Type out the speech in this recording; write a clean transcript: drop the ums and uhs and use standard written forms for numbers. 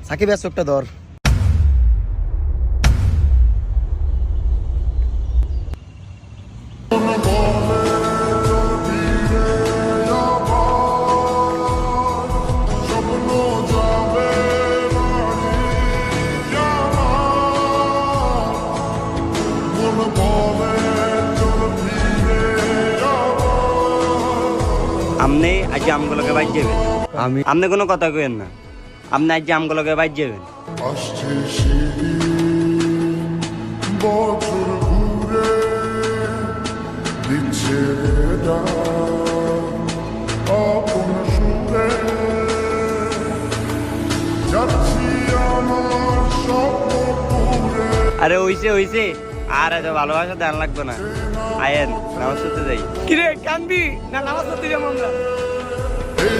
সাকিব এর চোখটা ধর। আপনি আজ আমগুলোকে বাইর যাবেন, আমি আপনি কোনো কথা কইেন না, আপনি আজ আমগুলোকে বাইর যাবেন। আসছে সেদিন বছর ঘুরে দিচ্ছে আপন সুরে যাচ্ছি আমার স্বপ্ন পুরে আরে হইছে আর এত ভালোবাসা ধ্যান লাগবে না, আয়েন নামাজ পড়তে যাই। কিরে কান্দি না নামাজ পড়তে যাবো আমরা? এই